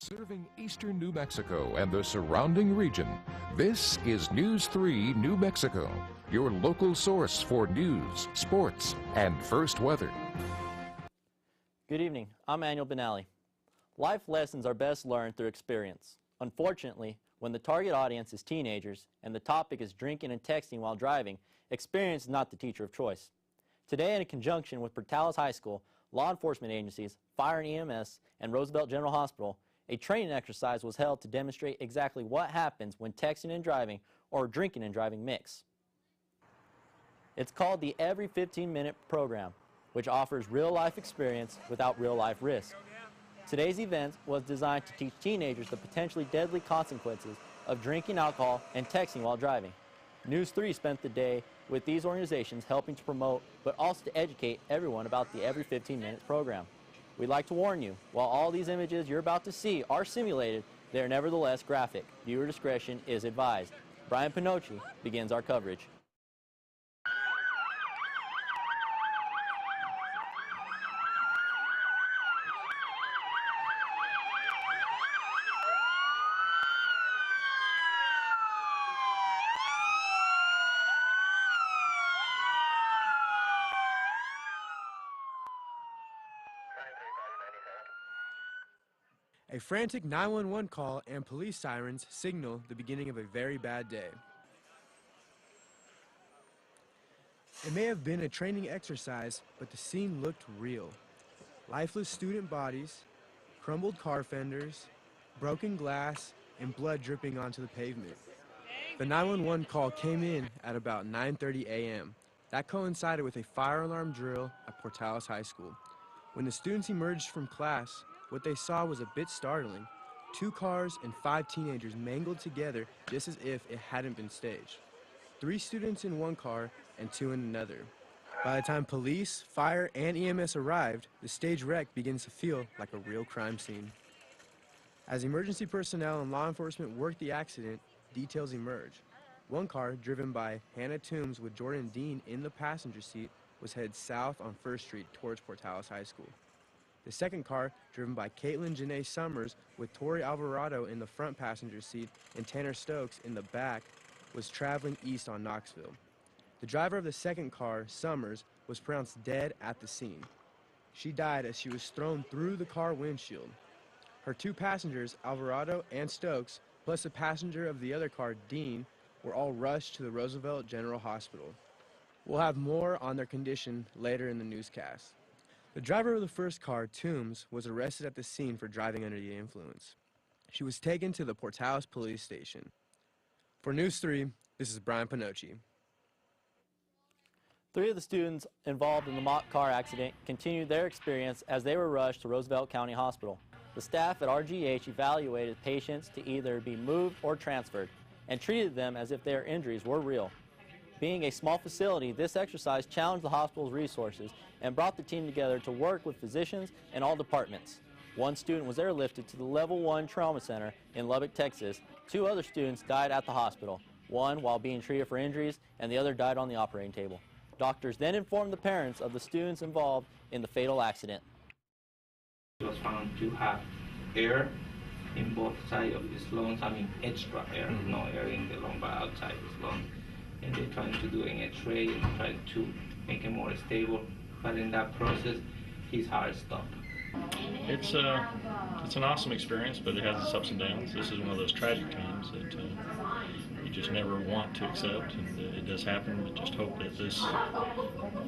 Serving eastern New Mexico and the surrounding region, this is News 3 New Mexico, your local source for news, sports, and first weather. Good evening, I'm Manuel Benally. Life lessons are best learned through experience. Unfortunately, when the target audience is teenagers and the topic is drinking and texting while driving, experience is not the teacher of choice. Today, in conjunction with Portales High School, law enforcement agencies, fire and EMS, and Roosevelt General Hospital, a training exercise was held to demonstrate exactly what happens when texting and driving or drinking and driving mix. It's called the Every 15-Minute program, which offers real-life experience without real-life risk. Today's event was designed to teach teenagers the potentially deadly consequences of drinking alcohol and texting while driving. News 3 spent the day with these organizations helping to promote, but also to educate everyone about the Every 15-Minute program. We'd like to warn you, while all these images you're about to see are simulated, they are nevertheless graphic. Viewer discretion is advised. Brian Pinocchi begins our coverage. A frantic 911 call and police sirens signal the beginning of a very bad day. It may have been a training exercise, but the scene looked real. Lifeless student bodies, crumbled car fenders, broken glass, and blood dripping onto the pavement. The 911 call came in at about 9:30 a.m. That coincided with a fire alarm drill at Portales High School. When the students emerged from class, what they saw was a bit startling. 2 cars and 5 teenagers mangled together just as if it hadn't been staged. 3 students in one car and 2 in another. By the time police, fire, and EMS arrived, the stage wreck begins to feel like a real crime scene. As emergency personnel and law enforcement worked the accident, details emerge. One car, driven by Hannah Toombs with Jordan Dean in the passenger seat, was headed south on 1st Street towards Portales High School. The second car, driven by Caitlin Janae Summers with Tori Alvarado in the front passenger seat and Tanner Stokes in the back, was traveling east on Knoxville. The driver of the second car, Summers, was pronounced dead at the scene. She died as she was thrown through the car windshield. Her 2 passengers, Alvarado and Stokes, plus the passenger of the other car, Dean, were all rushed to the Roosevelt General Hospital. We'll have more on their condition later in the newscast. The driver of the first car, Toombs, was arrested at the scene for driving under the influence. She was taken to the Portales police station. For News 3, this is Brian Pinocchi. 3 of the students involved in the mock car accident continued their experience as they were rushed to Roosevelt County Hospital. The staff at RGH evaluated patients to either be moved or transferred and treated them as if their injuries were real. Being a small facility, this exercise challenged the hospital's resources and brought the team together to work with physicians and all departments. 1 student was airlifted to the Level 1 Trauma Center in Lubbock, Texas. 2 other students died at the hospital, one while being treated for injuries and the other died on the operating table. Doctors then informed the parents of the students involved in the fatal accident. It was found to have air in both sides of his lungs, extra air, no air in the lung but outside his lungs. And they're trying to do an X-ray and trying to make him more stable. But in that process, his heart stopped. It's an awesome experience, but it has its ups and downs. This is one of those tragic times that you just never want to accept, and it does happen. But just hope that this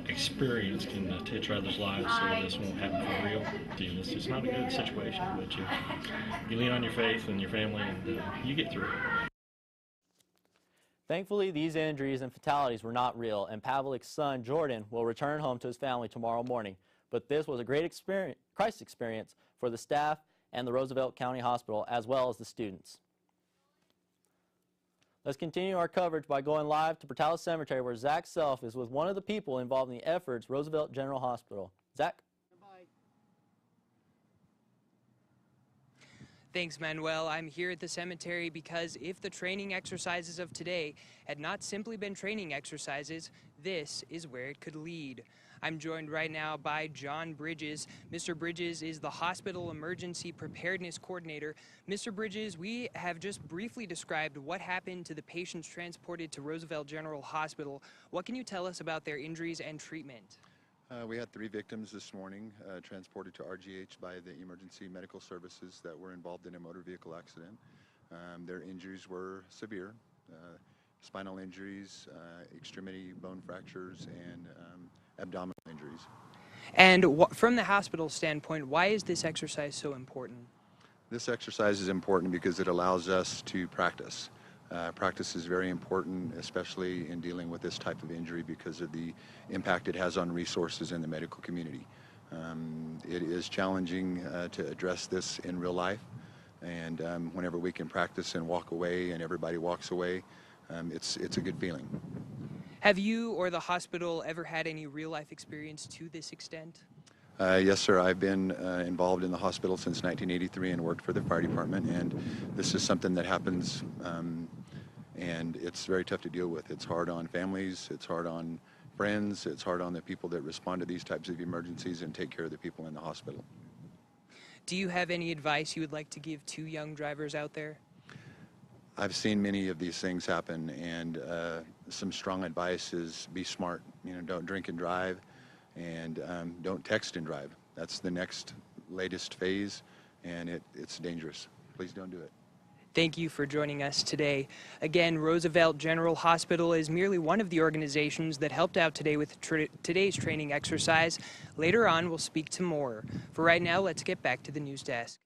experience can touch others' lives so this won't happen for real. It's not a good situation, but you lean on your faith and your family, and you get through it. Thankfully, these injuries and fatalities were not real, and Pavlik's son, Jordan, will return home to his family tomorrow morning. But this was a great crisis experience for the staff and the Roosevelt County Hospital, as well as the students. Let's continue our coverage by going live to Portales Cemetery, where Zach Self is with one of the people involved in the efforts, Roosevelt General Hospital. Zach? Thanks, Manuel. I'm here at the cemetery because if the training exercises of today had not simply been training exercises, this is where it could lead. I'm joined right now by John Bridges. Mr. Bridges is the Hospital Emergency Preparedness Coordinator. Mr. Bridges, we have just briefly described what happened to the patients transported to Roosevelt General Hospital. What can you tell us about their injuries and treatment? We had 3 victims this morning transported to RGH by the emergency medical services that were involved in a motor vehicle accident. Their injuries were severe, spinal injuries, extremity bone fractures, and abdominal injuries. And from the hospital standpoint, why is this exercise so important? This exercise is important because it allows us to practice. Practice is very important, especially in dealing with this type of injury because of the impact it has on resources in the medical community. It is challenging to address this in real life, and whenever we can practice and walk away and everybody walks away, it's a good feeling. Have you or the hospital ever had any real-life experience to this extent? Yes, sir. I've been involved in the hospital since 1983 and worked for the fire department, and this is something that happens, and it's very tough to deal with. It's hard on families, it's hard on friends, it's hard on the people that respond to these types of emergencies and take care of the people in the hospital. Do you have any advice you would like to give to young drivers out there? I've seen many of these things happen, and some strong advice is be smart. Don't drink and drive, and don't text and drive. That's the next latest phase, and it's dangerous. Please don't do it. Thank you for joining us today. Again, Roosevelt General Hospital is merely one of the organizations that helped out today with today's training exercise. Later on, we'll speak to more. For right now, let's get back to the news desk.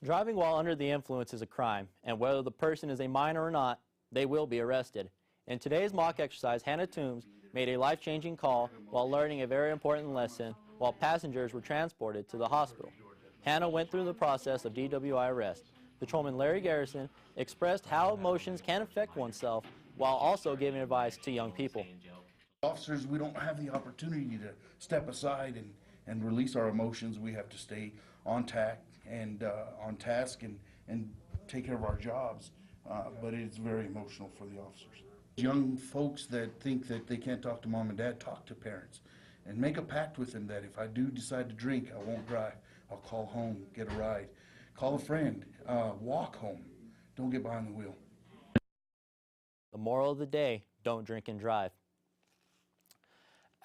Driving while under the influence is a crime, and whether the person is a minor or not, they will be arrested. In today's mock exercise, Hannah Toombs made a life-changing call while learning a very important lesson while passengers were transported to the hospital. Hannah went through the process of DWI arrest. Patrolman Larry Garrison expressed how emotions can affect oneself while also giving advice to young people. Officers, we don't have the opportunity to step aside and release our emotions. We have to stay on task and take care of our jobs, but it's very emotional for the officers. Young folks that think that they can't talk to mom and dad, talk to parents and make a pact with them that if I do decide to drink, I won't drive. I'll call home, get a ride, call a friend, walk home. Don't get behind the wheel. The moral of the day, don't drink and drive.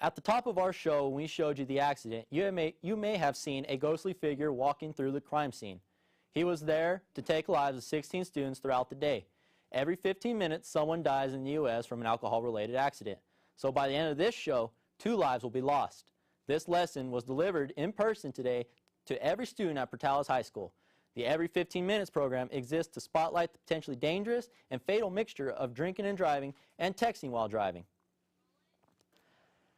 At the top of our show, when we showed you the accident, you may have seen a ghostly figure walking through the crime scene. He was there to take lives of 16 students throughout the day. Every 15 minutes, someone dies in the U.S. from an alcohol-related accident. So by the end of this show, 2 lives will be lost. This lesson was delivered in person today to every student at Portales High School. The Every 15 Minutes program exists to spotlight the potentially dangerous and fatal mixture of drinking and driving and texting while driving.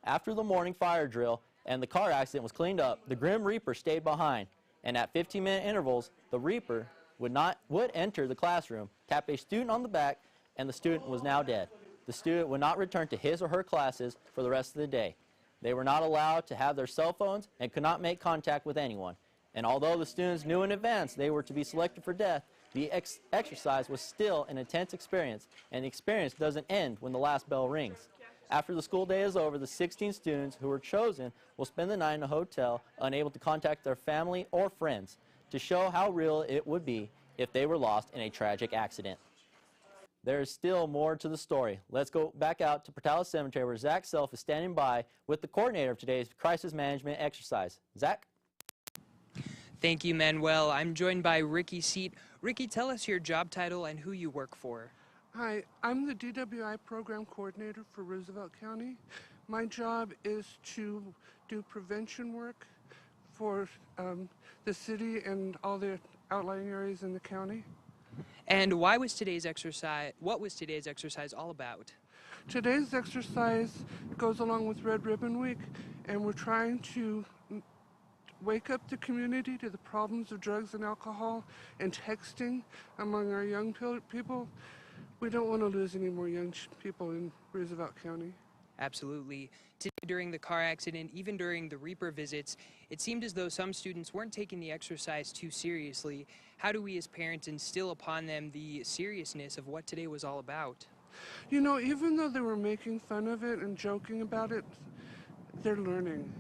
After the morning fire drill and the car accident was cleaned up, the Grim Reaper stayed behind, and at 15-minute intervals, the Reaper would enter the classroom, tap a student on the back, and the student was now dead. The student would not return to his or her classes for the rest of the day. They were not allowed to have their cell phones and could not make contact with anyone. And although the students knew in advance they were to be selected for death, the exercise was still an intense experience, and the experience doesn't end when the last bell rings. After the school day is over, the 16 students who were chosen will spend the night in a hotel, unable to contact their family or friends, to show how real it would be if they were lost in a tragic accident. There is still more to the story. Let's go back out to Portales Cemetery, where Zach Self is standing by with the coordinator of today's crisis management exercise. Zach? Thank you, Manuel. I'm joined by Ricky Seat. Ricky, tell us your job title and who you work for. Hi, I'm the DWI Program Coordinator for Roosevelt County. My job is to do prevention work for the city and all the outlying areas in the county. And what was today's exercise all about? Today's exercise goes along with Red Ribbon Week, and we're trying to wake up the community to the problems of drugs and alcohol and texting among our young people. We don't want to lose any more young people in Roosevelt County. Absolutely. Today, during the car accident, even during the Reaper visits, it seemed as though some students weren't taking the exercise too seriously. How do we as parents instill upon them the seriousness of what today was all about? You know, even though they were making fun of it and joking about it, they're learning.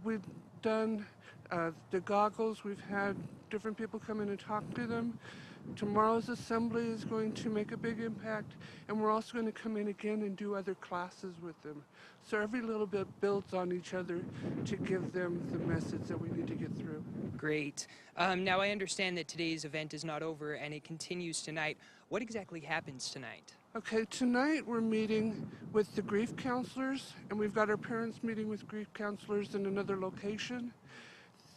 We've done the goggles, we've had different people come in and talk to them. Tomorrow's assembly is going to make a big impact, and we're also going to come in again and do other classes with them. So every little bit builds on each other to give them the message that we need to get through. Great. Now I understand that today's event is not over and it continues tonight. What exactly happens tonight? Okay, tonight we're meeting with the grief counselors, and we've got our parents meeting with grief counselors in another location.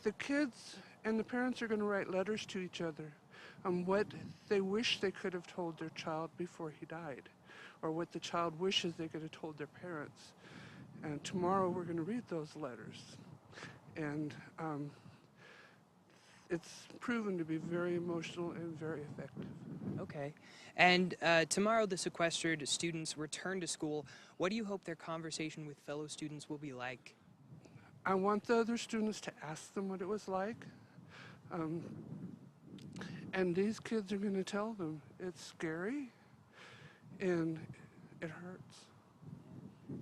The kids and the parents are going to write letters to each other on what they wish they could have told their child before he died, or what the child wishes they could have told their parents. And tomorrow we're going to read those letters. And it's proven to be very emotional and very effective. Okay. And tomorrow the sequestered students return to school. What do you hope their conversation with fellow students will be like? I want the other students to ask them what it was like. And these kids are going to tell them it's scary and it hurts.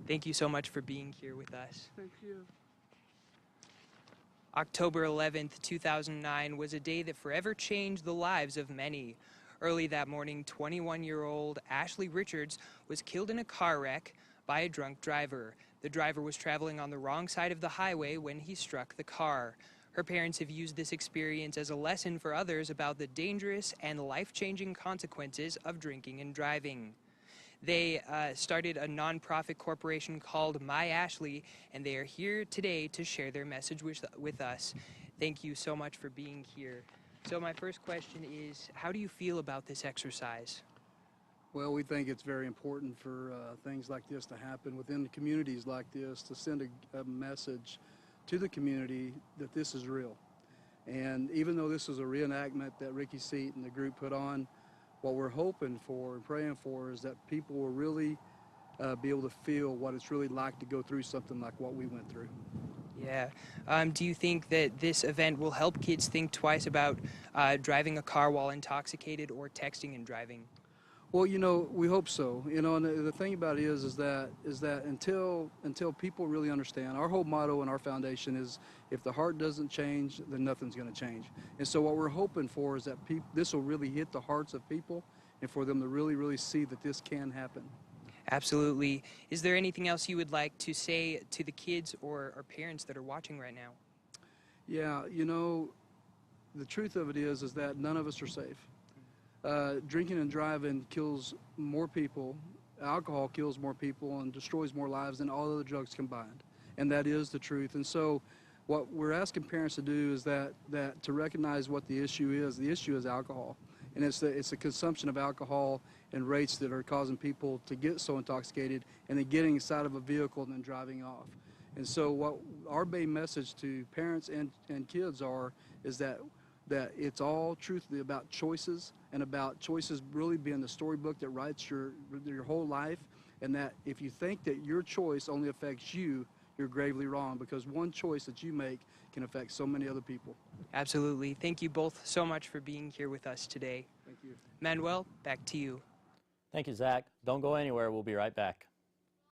Thank you so much for being here with us. Thank you. October 11th, 2009 was a day that forever changed the lives of many. Early that morning, 21-year-old Ashley Richards was killed in a car wreck by a drunk driver. The driver was traveling on the wrong side of the highway when he struck the car. Her parents have used this experience as a lesson for others about the dangerous and life-changing consequences of drinking and driving. They started a nonprofit corporation called My Ashley, and they are here today to share their message with us. Thank you so much for being here. So my first question is, how do you feel about this exercise? Well, we think it's very important for things like this to happen within communities like this, to send a message to the community that this is real. And even though this is a reenactment that Ricky Seat and the group put on, what we're hoping for and praying for is that people will really be able to feel what it's really like to go through something like what we went through. Yeah. Do you think that this event will help kids think twice about driving a car while intoxicated or texting and driving? Well, you know, we hope so. You know, and the thing about it is that until people really understand, our whole motto in our foundation is, if the heart doesn't change, then nothing's going to change. And so what we're hoping for is that this will really hit the hearts of people, and for them to really, really see that this can happen. Absolutely. Is there anything else you would like to say to the kids or parents that are watching right now? Yeah, you know, the truth of it is that none of us are safe. Drinking and driving kills more people, alcohol kills more people and destroys more lives than all other drugs combined. And that is the truth. And so what we're asking parents to do is that to recognize what the issue is alcohol. And it's the consumption of alcohol and rates that are causing people to get so intoxicated and then getting inside of a vehicle and then driving off. And so what our main message to parents and kids is that it's all truthfully about choices, and about choices really being the storybook that writes your whole life, and that if you think that your choice only affects you, you're gravely wrong, because one choice that you make can affect so many other people. Absolutely. Thank you both so much for being here with us today. Thank you. Manuel, back to you. Thank you, Zach. Don't go anywhere. We'll be right back.